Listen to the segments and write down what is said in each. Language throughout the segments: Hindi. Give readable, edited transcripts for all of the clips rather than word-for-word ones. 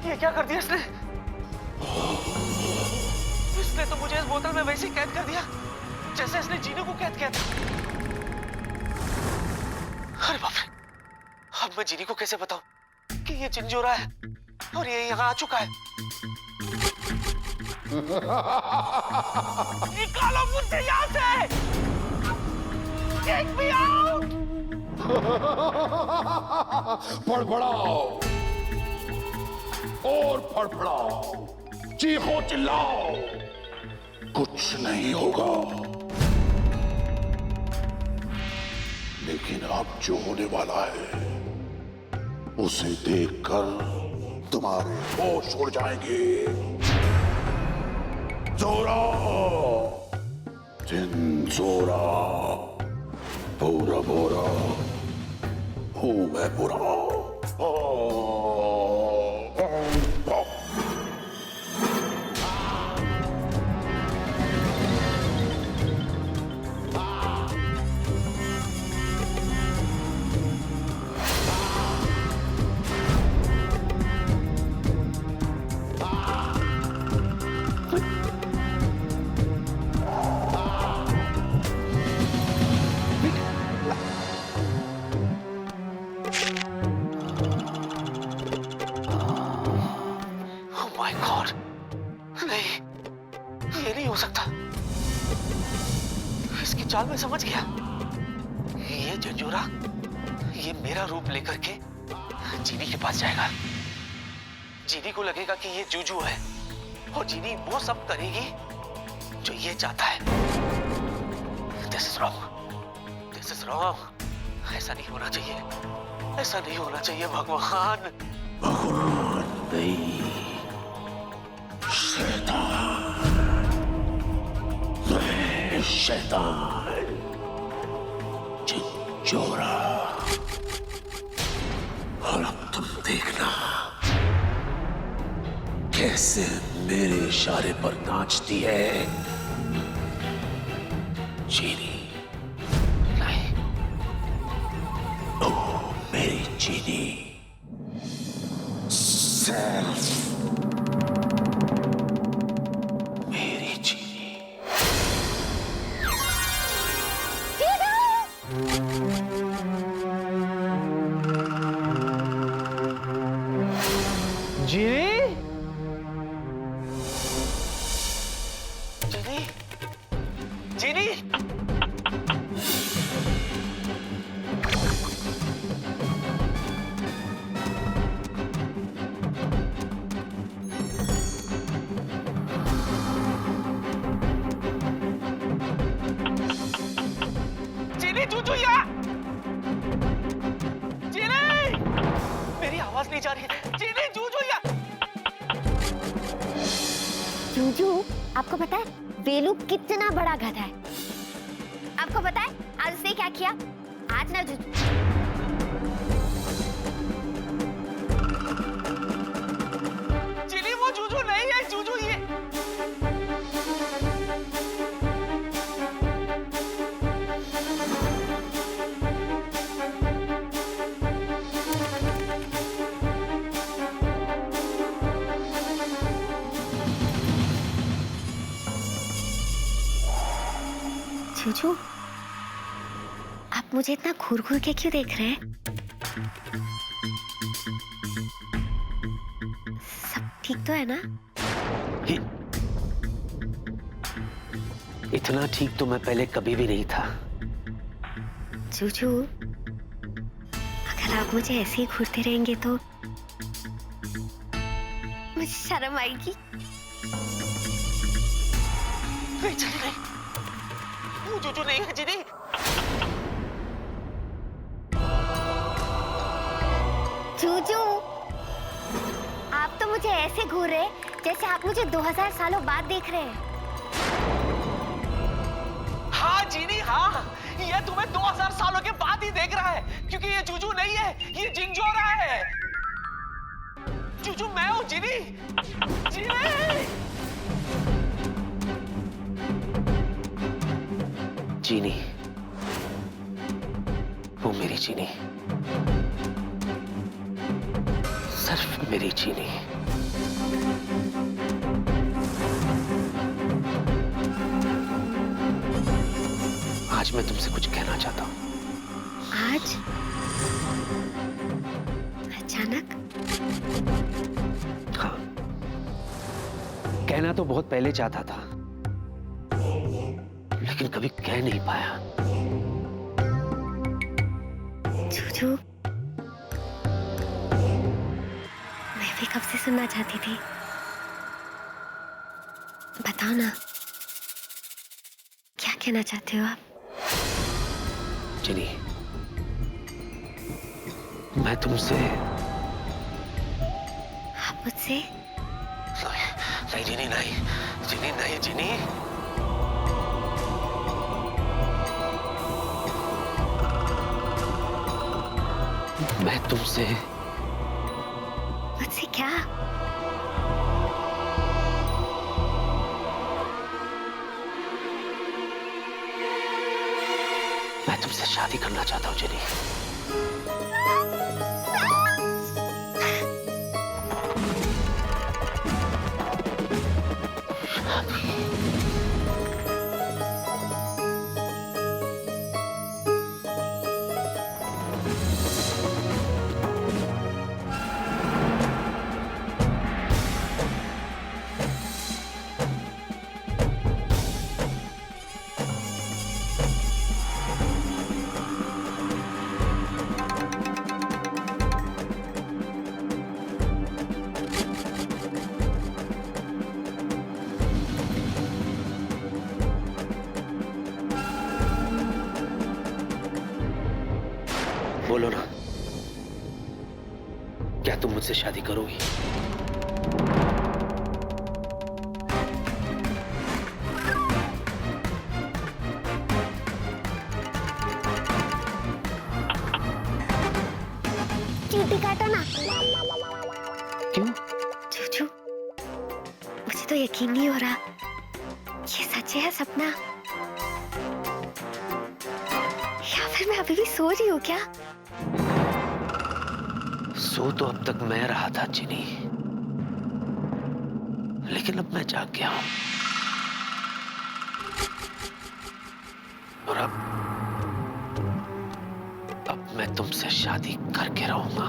ये क्या कर दिया इसने? इसने तो मुझे इस बोतल में वैसे ही कैद कर दिया जैसे इसने जीनू को कैद किया था। अरे बाप रे, अब मैं जीनी को कैसे बताऊं कि ये जिन जो रहा है और ये यहाँ आ चुका है? निकालो मुझे यहाँ से! Take me out! फड़फड़ाओ और फड़फड़ाओ, चीखो चिल्लाओ, कुछ नहीं होगा। लेकिन अब जो होने वाला है उसे देखकर तुम्हारे होश उड़ जाएंगे। जोरा, जिन जोरा, बोरा बोरा, हूं मैं बुरा। माय गॉड, नहीं, ये नहीं हो सकता। इसकी चाल में समझ गया। ये जंजूरा, ये मेरा रूप लेकर के जीनी के पास जाएगा। जीनी को लगेगा कि ये जूजू है और जीनी वो सब करेगी जो ये चाहता है। This is wrong, this is wrong. ऐसा नहीं होना चाहिए, ऐसा नहीं होना चाहिए भगवान। भगवान नहीं, शैतान, मैं शैतान, चिंचोरा। और अब तुम देखना कैसे मेरे इशारे पर नाचती है चीनी। नहीं, ओ मेरी चीनी, सिर्फ मेरी चीनी। जीनी, जीनी, जीनी। जीनी, जूजू यहाँ! जीनी! मेरी आवाज नहीं जा रही है। जीनी, जूजू यहाँ! जूजू, आपको पता है वेलू कितना बड़ा गधा है? आपको पता है आज उसने क्या किया? आज ना जूजू, जीनी वो जूजू नहीं है, जूजू ये। जूजू, आप मुझे इतना घूर घूर के क्यों देख रहे हैं? सब ठीक तो है ना? इतना ठीक तो मैं पहले कभी भी नहीं था। जूजू, अगर आप मुझे ऐसे ही घूरते रहेंगे तो मुझे शर्म आएगी। नहीं, जीनी नहीं, वो जूजू नहीं है। जीनी, जूजू, आप तो मुझे ऐसे घूर रहे जैसे आप मुझे 2000 सालों बाद देख रहे हैं। हाँ जीनी, हाँ, ये तुम्हें 2000 सालों के बाद ही देख रहा है, क्योंकि ये जूजू नहीं है, ये जिंजोरा है। जूजू मैं हूँ जीनी। जीनी, चीनी, वो मेरी चीनी, सिर्फ मेरी चीनी। आज मैं तुमसे कुछ कहना चाहता हूं। आज अचानक? हाँ, कहना तो बहुत पहले चाहता था, लेकिन कभी कह नहीं पाया। जूजू, मैं भी कब से सुनना चाहती थी। बताओ ना, क्या कहना चाहते हो आप? जिनी, मैं तुमसे। आप मुझसे? नहीं जिनी, नहीं जिनी, नहीं जिनी। मैं तुमसे। मुझसे क्या? मैं तुमसे शादी करना चाहता हूं जिनी। बोलो ना, क्या तुम मुझसे शादी करोगी? चीटी काटो ना। क्यों? जूजू, मुझे तो यकीन नहीं हो रहा, ये सच है सपना, या फिर मैं अभी भी सो रही हूँ क्या? सो तो अब तक मैं रहा था जिनी, लेकिन अब मैं जाग गया हूं। और अब मैं तुमसे शादी करके रहूंगा।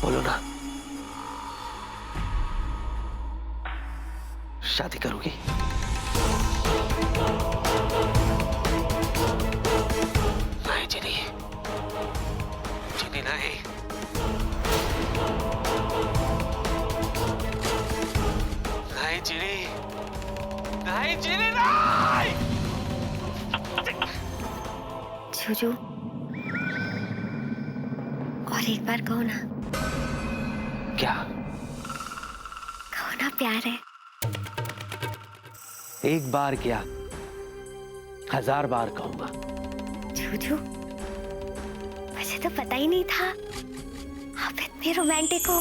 बोलो ना, शादी करोगी? नहीं जिनी, जिनी नहीं। नहीं जिनी, नहीं जिनी, नहीं। जूजू, और एक बार कहो ना। क्या? कहो ना प्यार है। एक बार क्या, 1000 बार कहूंगा। जूजू, मुझे तो पता ही नहीं था आप इतने रोमांटिक हो।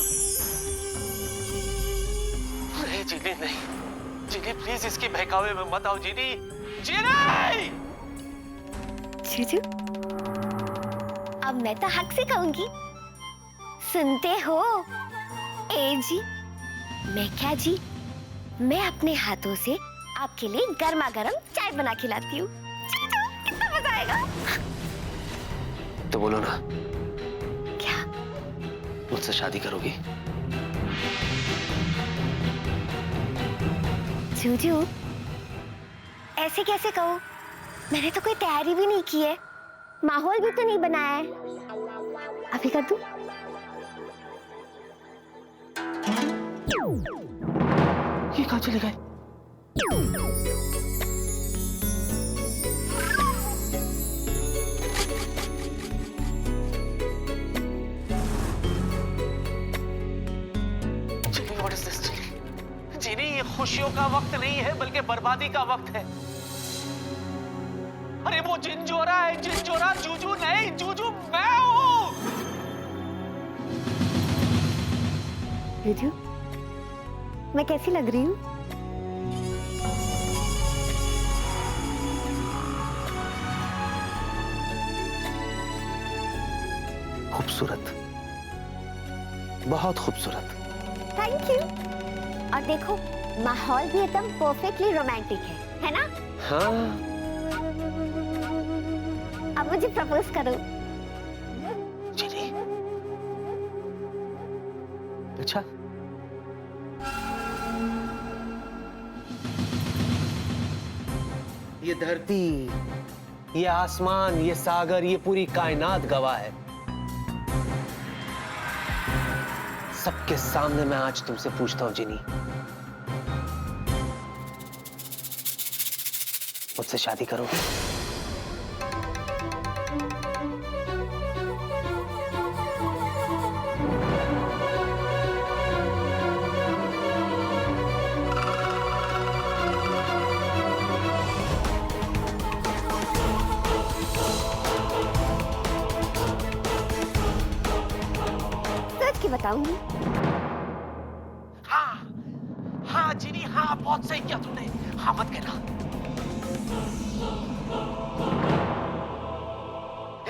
नहीं जिनी, नहीं जिनी, प्लीज इसके बहकावे में मत आओ जिनी। जिनी! जूजू, अब मैं तो हक से कहूंगी, सुनते हो? ए जी, मैं क्या जी, मैं अपने हाथों से आपके लिए गर्मा गर्म चाय बना खिलाती हूँ। कितना मजा आएगा। तो बोलो ना, क्या? मुझसे शादी करोगी? जूजू, ऐसे कैसे कहो? मैंने तो कोई तैयारी भी नहीं की है, माहौल भी तो नहीं बनाया है। अभी कर दूं? ये कहाँ चले गए? जिनी, what is this, जिनी? जिनी, ये खुशियों का वक्त नहीं है, बल्कि बर्बादी का वक्त है। अरे वो जिंजोरा है, जिंजोरा, जूजू नहीं, जूजू मैं हूँ। जूजू, मैं कैसी लग रही हूँ? खूबसूरत, बहुत खूबसूरत। Thank you. और देखो, माहौल भी एकदम परफेक्टली रोमांटिक है ना? हाँ। अब मुझे प्रपोज करो। जीनी। अच्छा। ये धरती, ये आसमान, ये सागर, ये पूरी कायनात गवाह है। सबके सामने मैं आज तुमसे पूछता हूं जिनी, मुझसे शादी करोगी? सच की बताऊंगी। हाँ, हाँ जिनी, हाँ बहुत सही किया तुमने। हाँ मत कहना।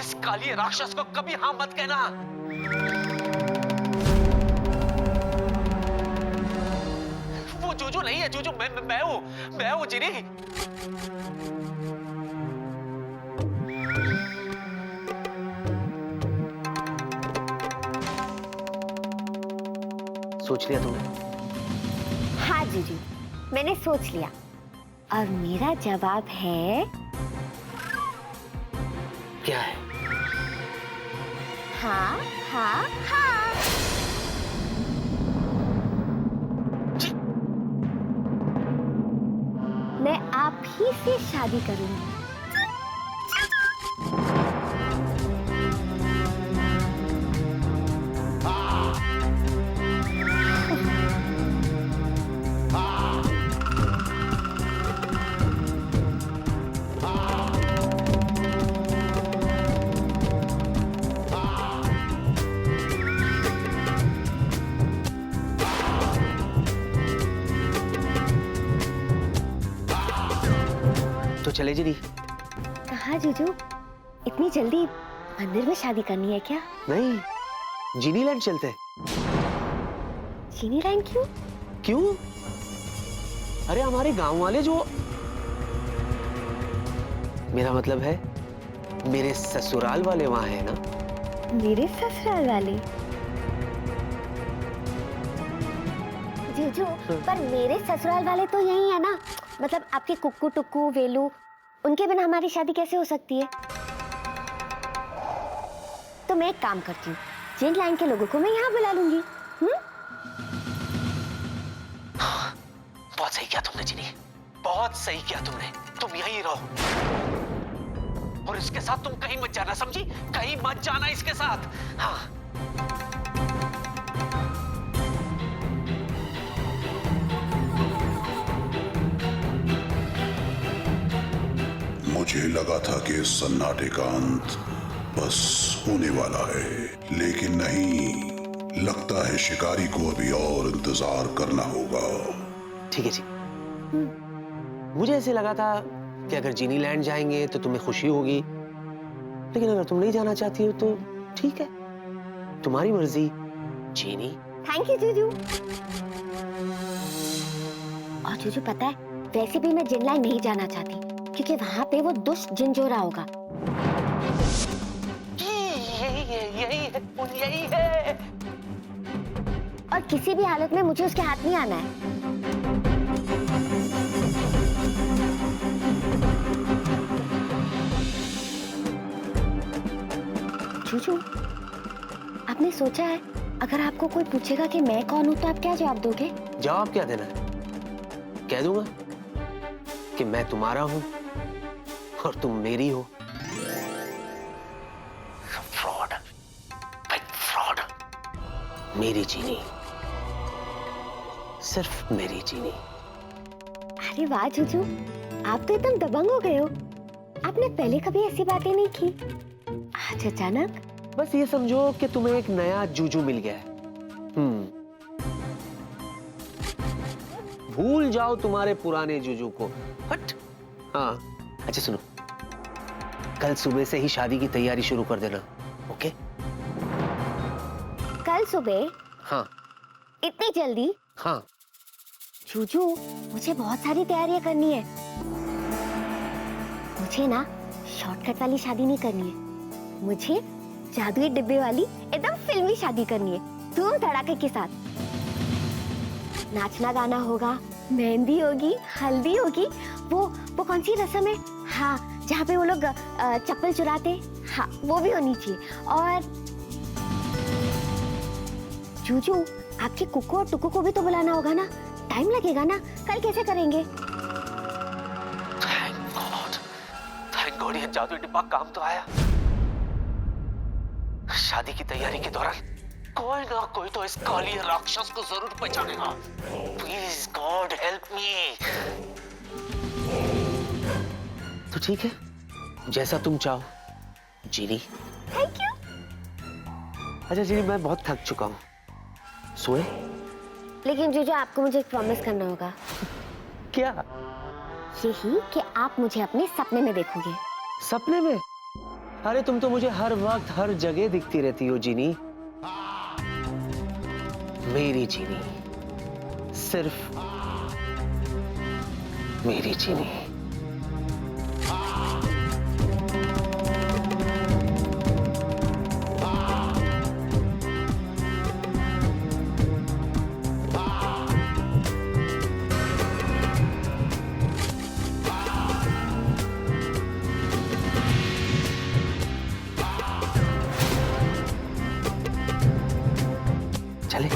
इस काली राक्षस को कभी हाँ मत कहना। वो जूजू नहीं है, जूजू मैं हूँ जिनी। सोच लिया तुमने? हाँ जीजू, मैंने सोच लिया और मेरा जवाब है क्या है? हाँ हाँ हाँ। मैं आप ही से शादी करूंगी। तो चले जिनी। कहाँ जीजू, इतनी जल्दी मंदिर में शादी करनी है क्या? नहीं, जीनीलैंड चलते हैं। जीनीलैंड क्यों? क्यों? अरे हमारे गांव वाले जो, मेरा मतलब है मेरे ससुराल वाले वहां है ना। मेरे ससुराल वाले? जीजू, पर मेरे ससुराल वाले तो यही है ना। मतलब आपके कुक्कू टुक्कू वेलू, उनके बिना हमारी शादी कैसे हो सकती है? तो मैं एक काम करती हूँ, जीनीलैंड के लोगों को मैं यहाँ बुला लूंगी। बहुत सही किया तुमने जिनी, बहुत सही किया तुमने। तुम यहीं रहो और इसके साथ तुम कहीं मत जाना, समझी? कहीं मत जाना इसके साथ। हाँ। मुझे लगा था कि इस सन्नाटे का अंत बस होने वाला है, लेकिन नहीं। लगता है शिकारी को अभी और इंतजार करना होगा। ठीक है जी। मुझे ऐसे लगा था कि अगर जीनीलैंड जाएंगे तो तुम्हें खुशी होगी, लेकिन अगर तुम नहीं जाना चाहती हो तो ठीक है, तुम्हारी मर्जी जीनी। थैंक यू जीजू। और जीजू पता है, वैसे भी मैं जीनीलैंड नहीं जाना चाहती क्योंकि वहां पे वो दुष्ट जिंजोरा होगा। यही है। और किसी भी हालत में मुझे उसके हाथ नहीं आना है। जूजू, आपने सोचा है अगर आपको कोई पूछेगा कि मैं कौन हूं तो आप क्या जवाब दोगे? जवाब क्या देना है? कह दूंगा कि मैं तुम्हारा हूं और तुम मेरी हो। Fraud, fraud. मेरी जीनी, सिर्फ मेरी जीनी। अरे वाह जूजू, आप तो एकदम दबंग हो गए हो। आपने पहले कभी ऐसी बातें नहीं की, आज अचानक? बस ये समझो कि तुम्हें एक नया जूजू मिल गया है। भूल जाओ तुम्हारे पुराने जूजू को। हट। हाँ, अच्छा सुनो, कल सुबह से ही शादी की तैयारी शुरू कर देना, ओके? कल सुबह? हाँ। इतनी जल्दी? हाँ। जूजू, मुझे बहुत सारी तैयारियां करनी है। मुझे ना शॉर्टकट वाली शादी नहीं करनी है, मुझे जादुई डिब्बे वाली एकदम फिल्मी शादी करनी है, धूम धड़ाके के साथ। नाचना गाना होगा, मेहंदी होगी, हल्दी होगी, वो कौन सी रस्म है, हाँ, जहाँ पे वो लोग चप्पल चुराते, हाँ, वो भी होनी चाहिए। और जूजू, आपके कुकू और टुकू को भी तो बुलाना होगा ना, टाइम लगेगा ना, कल कैसे करेंगे? थैंक गॉड, ये जादुई डिब्बा काम तो आया। शादी की तैयारी के दौरान कोई ना कोई तो इस काली राक्षस को जरूर पहचानेगा। Please God help me. तो ठीक है, जैसा तुम चाहो जीनी। Thank you. अच्छा जीनी, मैं बहुत थक चुका हूँ, सोए? लेकिन जीजू, आपको मुझे एक प्रॉमिस करना होगा। क्या? यही कि आप मुझे अपने सपने में देखोगे। सपने में? अरे तुम तो मुझे हर वक्त हर जगह दिखती रहती हो जीनी। मेरी जीनी, सिर्फ मेरी जीनी। चले?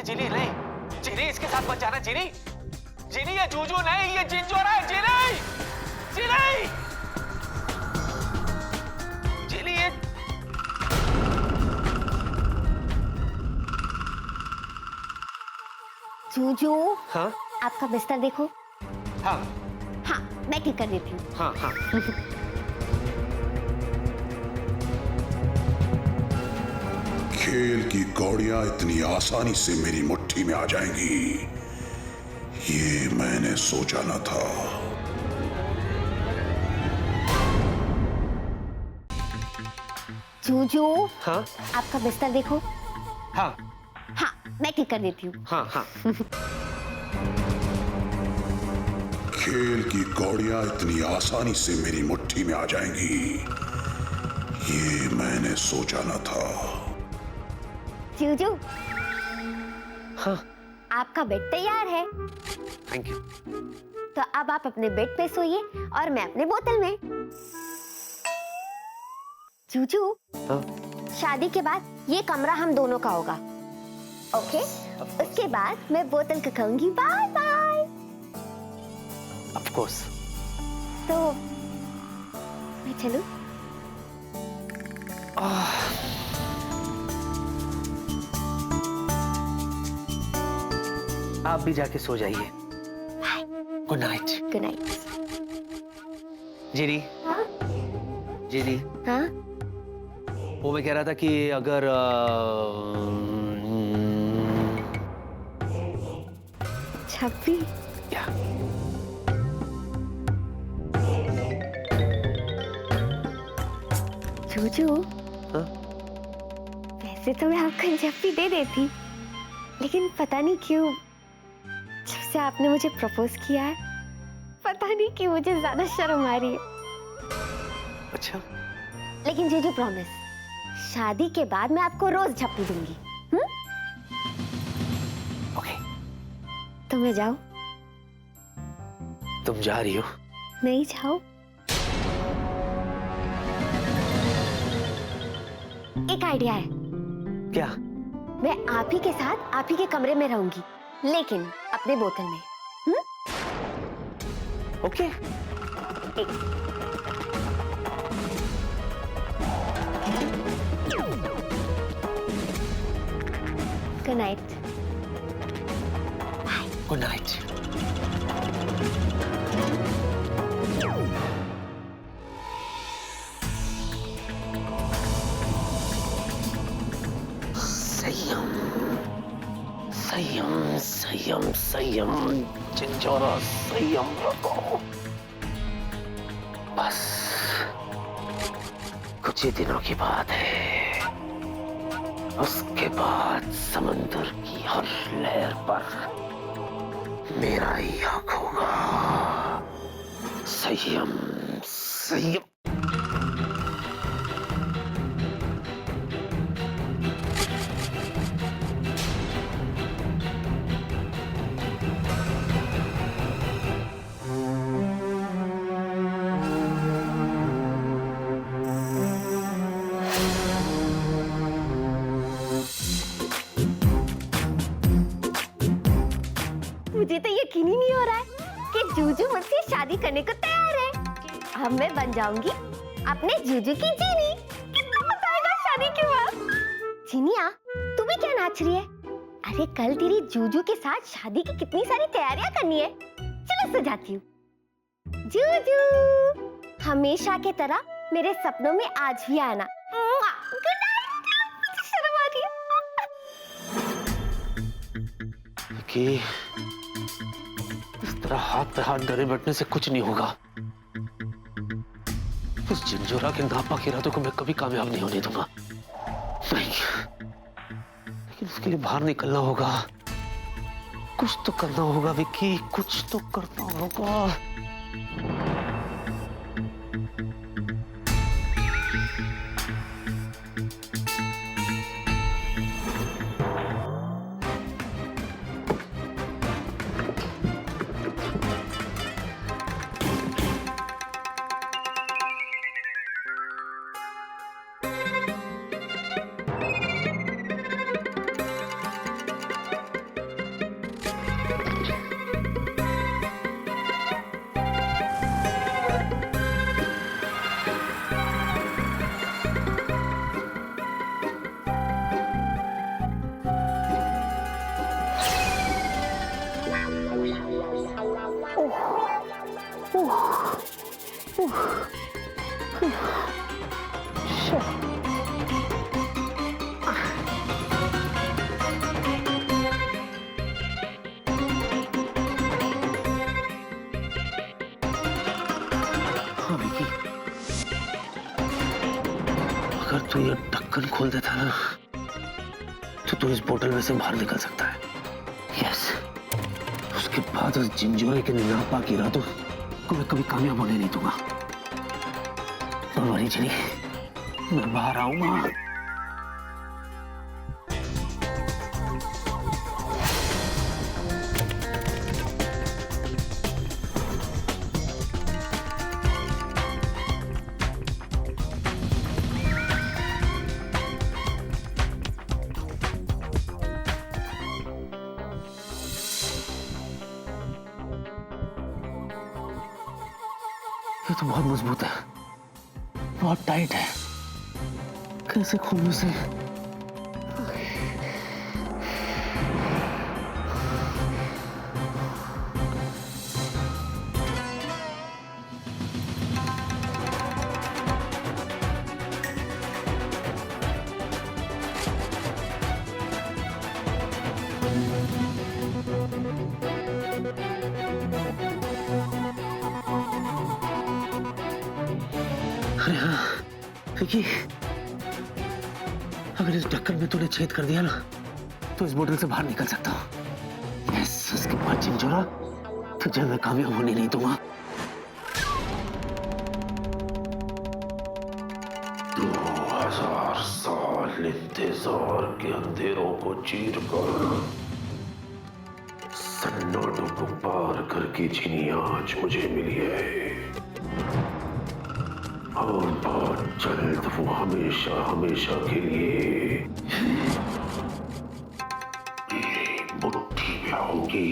जीनी नहीं, जीनी इसके साथ मत जाना। जीनी, जीनी ये जूजू नहीं, ये जिन चोरा है। जीनी, जीनी, जीनी ये। जूजू, हाँ? आपका बिस्तर देखो। हाँ। हाँ, मैं ठीक कर देती हूँ। हाँ हाँ। खेल की कौड़ियां इतनी आसानी से मेरी मुट्ठी में आ जाएंगी, ये मैंने सोचा न था। जूजू, हाँ? आपका बिस्तर देखो। हाँ। हाँ, मैं ठीक कर देती हूँ। हाँ हाँ। खेल की कौड़ियां इतनी आसानी से मेरी मुट्ठी में आ जाएंगी, ये मैंने सोचा न था। जूजू, हाँ। आपका बेड तैयार है। Thank you. तो अब आप अपने बेड पे सोइए और मैं अपने बोतल में। जूजू, हाँ? शादी के बाद ये कमरा हम दोनों का होगा, ओके? उसके बाद मैं बोतल को कहूंगी बाय बाय। Of course. तो मैं चलूं? आप भी जाके सो जाइए। Good night. Good night. जीनी, हाँ? जीनी, हाँ? वो मैं कह रहा था कि अगर छप्पी, क्या? जूजू, हाँ? वैसे तो मैं आपको छप्पी दे देती, लेकिन पता नहीं क्यों जब से आपने मुझे प्रपोज किया है, पता नहीं क्यों मुझे ज्यादा शर्म आ रही है। अच्छा। लेकिन जीजू प्रॉमिस, शादी के बाद मैं आपको रोज झप्पी दूंगी। ओके। तो मैं जाऊं? तुम जा रही हो? नहीं जाऊं? एक आइडिया है। क्या? मैं आप ही के साथ आप ही के कमरे में रहूंगी, लेकिन अपने बोतल में। Okay. Good night. Good night. संयम संयम संयम संयम, झंझोरा संयम रखो। बस कुछ ही दिनों की बात है, उसके बाद समंदर की हर लहर पर मेरा ही हक होगा। संयम संयम। मुझे तो यकीन ही नहीं हो रहा है कि जूजू मुझसे शादी करने को तैयार है। अब मैं बन जाऊंगी अपने जूजू की जीनी। कितना मजा आएगा शादी के बाद। जीनिया, तू भी क्या नाच रही है? अरे कल तेरी जूजू के साथ शादी की कितनी सारी तैयारियां करनी है। चलो सजाती हूँ। जूजू, हमेशा की तरह मेरे सपनों में आज भी आना। Good night. शर्म आ रही है। कि इस तरह हाथ पे हाथ धरे बैठने से कुछ नहीं होगा। उस झंझोरा के नापाक इरादों को मैं कभी कामयाब नहीं होने दूंगा। नहीं, लेकिन उसके लिए बाहर निकलना होगा। कुछ तो करना होगा विक्की, कुछ तो करना होगा। हाँ विकी, अगर तू ये ढक्कन खोल देता ना तो तू इस बोतल में से बाहर निकल सकता है। यस, उसके बाद उस झंझोरे के नापाक इरादों को मैं कभी कामयाब होने नहीं दूंगा। डोंट वरी जिनी, मैं बाहर आऊंगा। ये तो बहुत मजबूत है, बहुत टाइट है। कैसे खोलूं उसे? अरे हाँ विकी, अगर इस ढक्कन में तूने छेद कर दिया ना तो इस बोतल से बाहर निकल सकता हूँ। यस, उसके बाद झंझोरा तुझे मैं कामयाब होने नहीं दूंगा। 2000 साल इंतजार के अंधेरों को चीर कर सन्नाटों को पार करके जिनी आज मुझे मिली है। और बहुत जल्द वो हमेशा हमेशा के लिए मेरी मुट्ठी में होगी।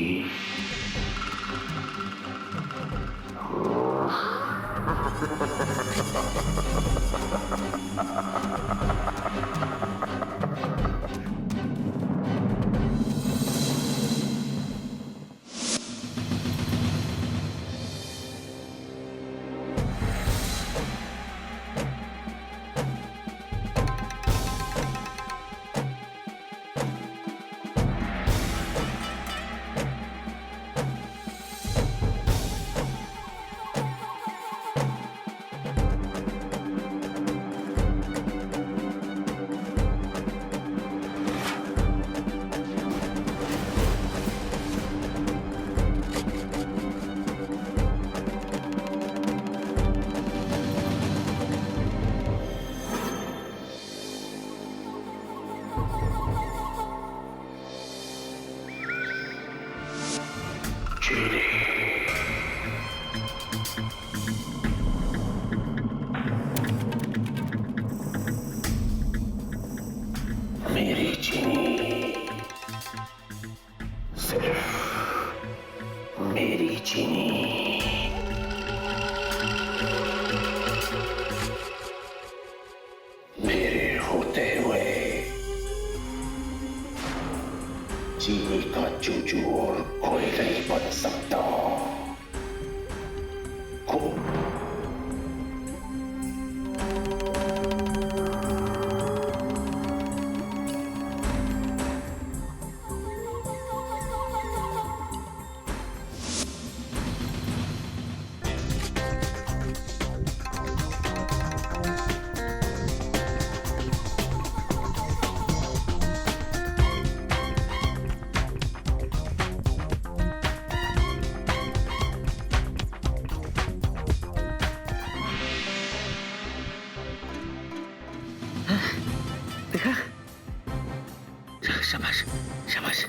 चीनी। मेरी चीनी, सिर्फ मेरी चीनी। मेरे होते हुए चीनी का जूजू और कोई नहीं बन सकता। देखा? शाबाश, शाबाश।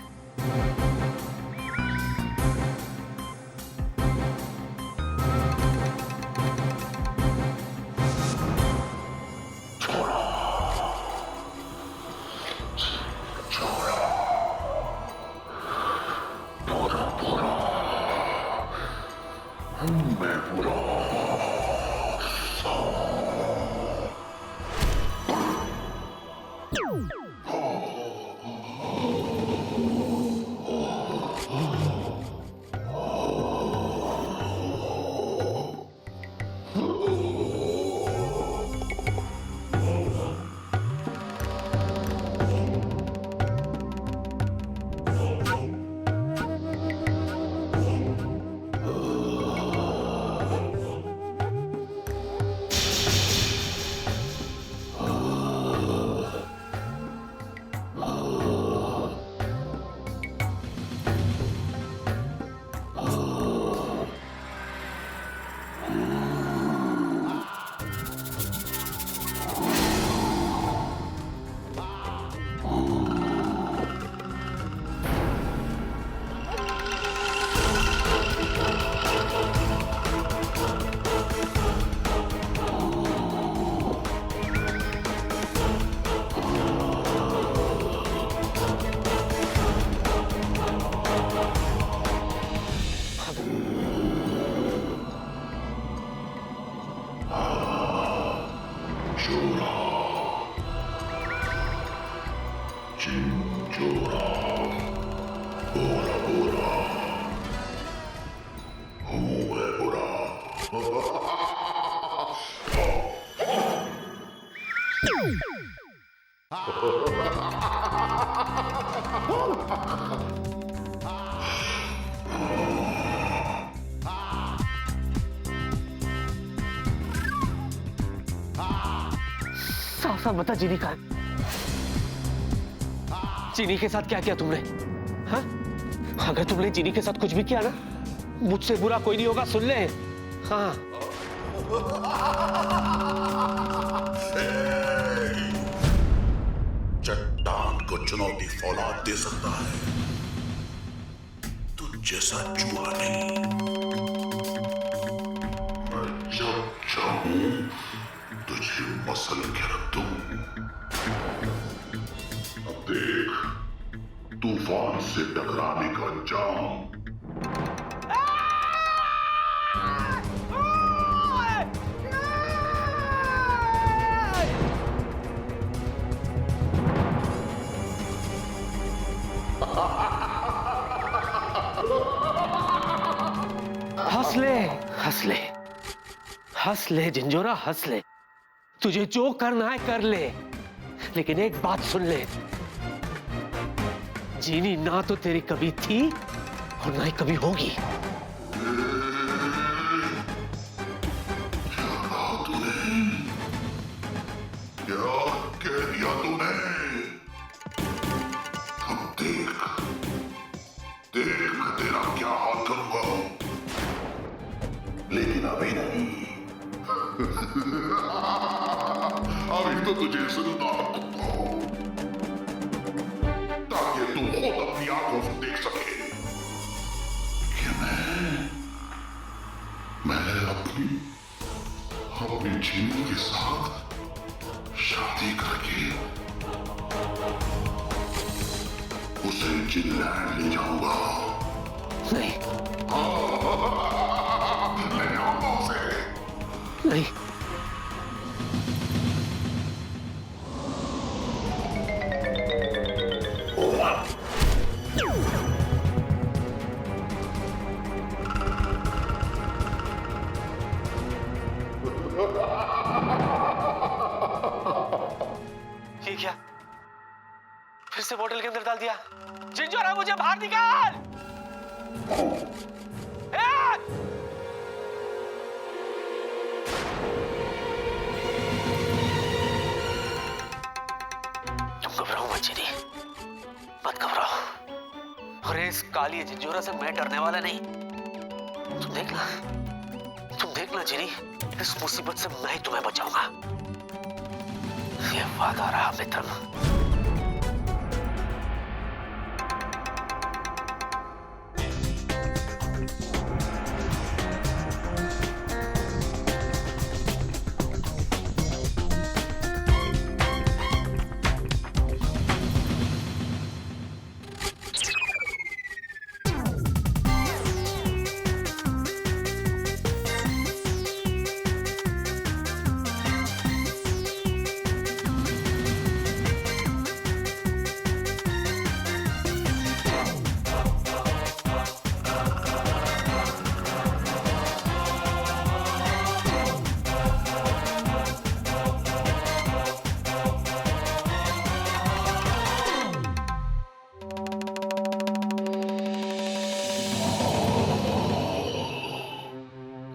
मैं पूरा चिंचोरा, बुरा बुरा, हूँ मैं बुरा। साफ साफ बता, चीनी का चीनी के साथ क्या किया तुमने? हाँ? अगर तुमने चीनी के साथ कुछ भी किया ना, मुझसे बुरा कोई नहीं होगा, सुन ले। हाँ। चट्टान को चुनौती फौलाद दे सकता है, तुझ जैसा चूहा नहीं। मैं जब चाहूं तुझे मसल के रख दूं। अब देख तूफान से टकराने का अंजाम। हंस ले, हंस ले, हंस ले जिंजोरा, हंस ले। तुझे जो करना है कर ले, लेकिन एक बात सुन ले, जीनी ना तो तेरी कभी थी और ना ही कभी होगी। क्या कह दिया तूने? अब देख देख मैं तेरा क्या हाल करूंगा, लेकिन अभी नहीं। अभी तो तुझे जिंदा रखूंगा ताकि तू खुद अपनी आंखों से देख सके कि मैं कभी अपनी जीनी के साथ शादी करके उसे जिनलैंड ले जाऊंगा। नहीं ले जाऊंगा उसे। नहीं, ये क्या? फिर से बोतल के अंदर डाल दिया। जिंजोरा, मुझे बाहर निकाल। ए! तुम घबराओ मत जिनी, मत घबराओ। अरे इस काली जिंजोरा से मैं डरने वाला नहीं। तुम देखना जिनी, इस मुसीबत से मैं ही तुम्हें बचाऊंगा। ये वादा रहा मित्रम।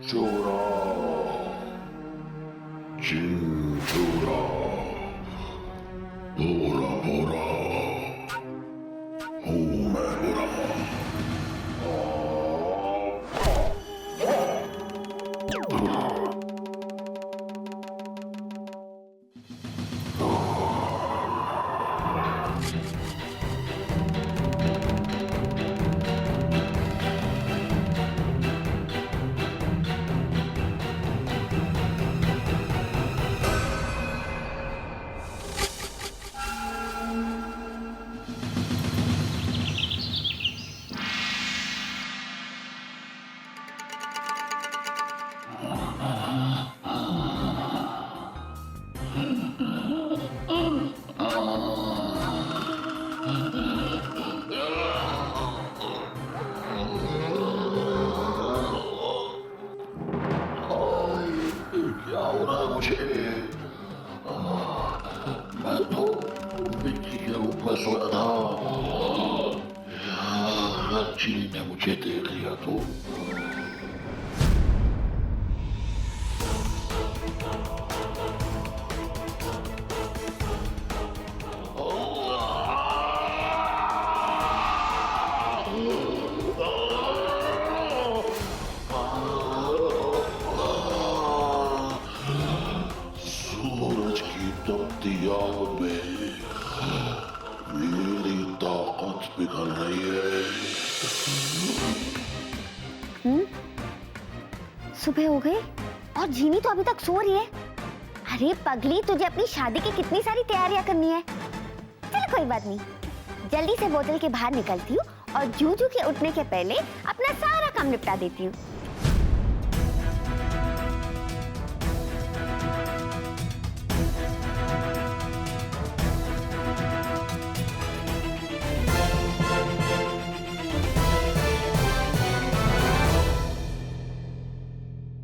चोरा, जिंजोरा, बोरा बोरा, हूँ मैं बोरा। क्या हो रहा है मुझे? मैं तो मिट्टी के ऊपर सोया था। अगर चीनी ने मुझे देख लिया तो सूरज की तपती आग में मेरी ताकत पिघल रही है। सुबह हो गई और जीनी तो अभी तक सो रही है। अरे पगली, तुझे अपनी शादी की कितनी सारी तैयारियां करनी है। चलो कोई बात नहीं, जल्दी से बोतल के बाहर निकलती हूँ और जूजू के उठने के पहले अपना सारा काम निपटा देती हूँ।